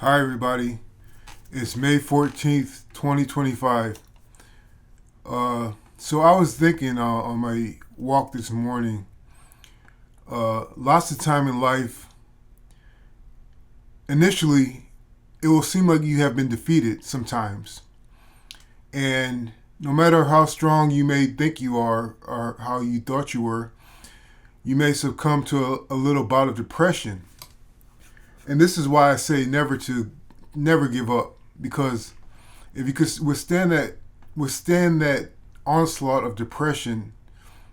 Hi, everybody. It's May 14th, 2025. So I was thinking on my walk this morning, lots of time in life, initially, it will seem like you have been defeated sometimes. And no matter how strong you may think you are or how you thought you were, you may succumb to a little bout of depression. And this is why I say never give up, because if you could withstand that onslaught of depression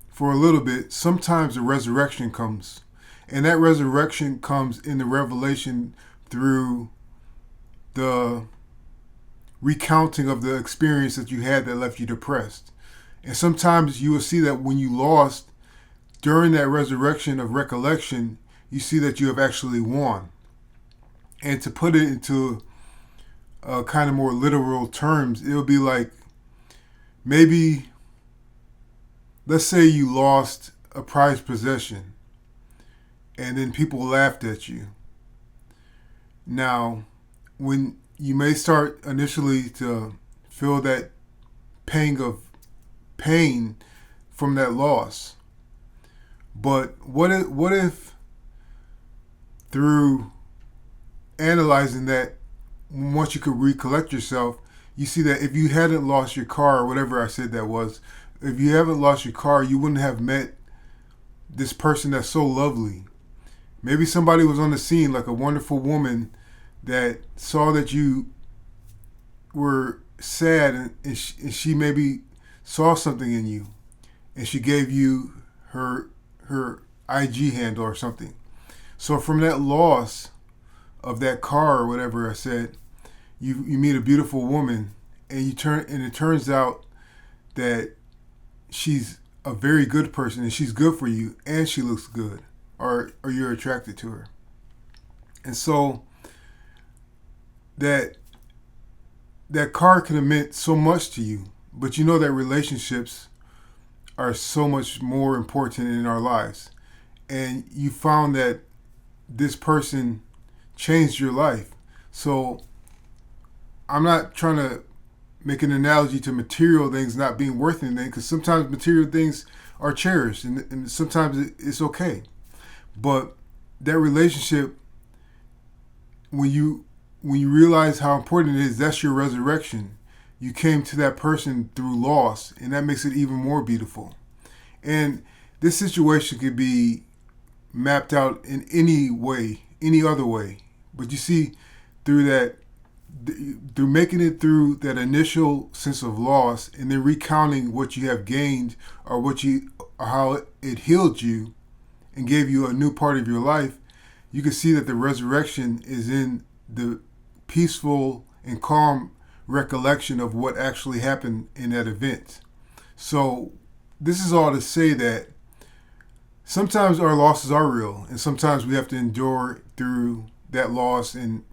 for a little bit, sometimes a resurrection comes. And that resurrection comes in the revelation through the recounting of the experience that you had that left you depressed. And sometimes you will see that when you lost during that resurrection of recollection, you see that you have actually won. And to put it into kind of more literal terms, it would be like maybe, let's say you lost a prized possession and then people laughed at you. Now, when you may start initially to feel that pain from that loss, but what if through analyzing that, once you could recollect yourself, you see that if you hadn't lost your car, or whatever I said that was, if you haven't lost your car, you wouldn't have met this person that's so lovely. Maybe somebody was on the scene, like a wonderful woman that saw that you were sad, and she maybe saw something in you, and she gave you her IG handle or something. So from that loss of that car or whatever I said, you meet a beautiful woman, and it turns out that she's a very good person, and she's good for you, and she looks good, or you're attracted to her. And so that car can have meant so much to you, but you know that relationships are so much more important in our lives. And you found that this person changed your life. So I'm not trying to make an analogy to material things not being worth anything, because sometimes material things are cherished, and sometimes it's okay. But that relationship, when you realize how important it is, that's your resurrection. You came to that person through loss, and that makes it even more beautiful. And this situation could be mapped out in any way, any other way. But you see, through making it through that initial sense of loss, and then recounting what you have gained, or how it healed you and gave you a new part of your life, you can see that the resurrection is in the peaceful and calm recollection of what actually happened in that event. So this is all to say that sometimes our losses are real, and sometimes we have to endure through that loss and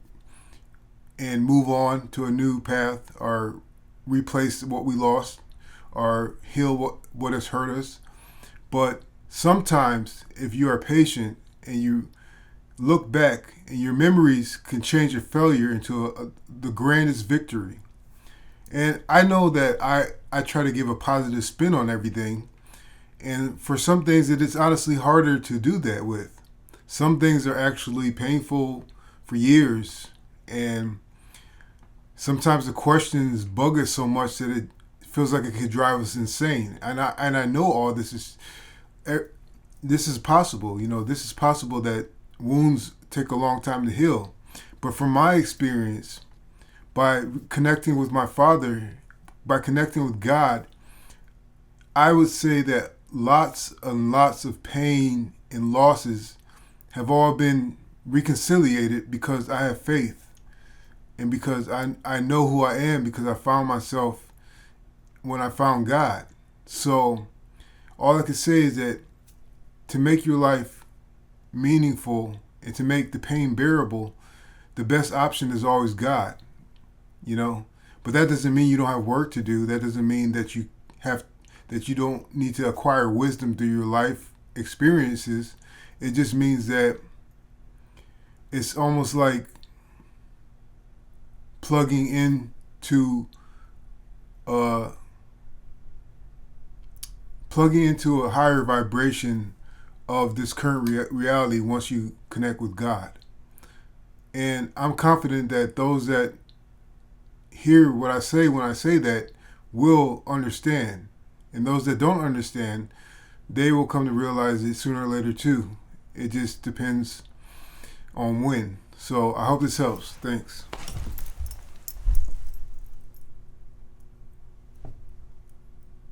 move on to a new path, or replace what we lost, or heal what has hurt us. But sometimes, if you are patient and you look back, and your memories can change a failure into the grandest victory. And I know that I try to give a positive spin on everything. And for some things, it is honestly harder to do that with. Some things are actually painful for years. And sometimes the questions bug us so much that it feels like it could drive us insane. And I know all this is possible. This is possible, that wounds take a long time to heal. But from my experience, by connecting with my Father, by connecting with God, I would say that lots and lots of pain and losses have all been reconciliated, because I have faith, and because I know who I am, because I found myself when I found God. So all I can say is that to make your life meaningful and to make the pain bearable, the best option is always God. But that doesn't mean you don't have work to do. That doesn't mean that you don't need to acquire wisdom through your life experiences. It just means that it's almost like plugging into uh, a higher vibration of this current reality once you connect with God. And I'm confident that those that hear what I say when I say that will understand. And those that don't understand, they will come to realize it sooner or later too. It just depends on when. So I hope this helps. Thanks.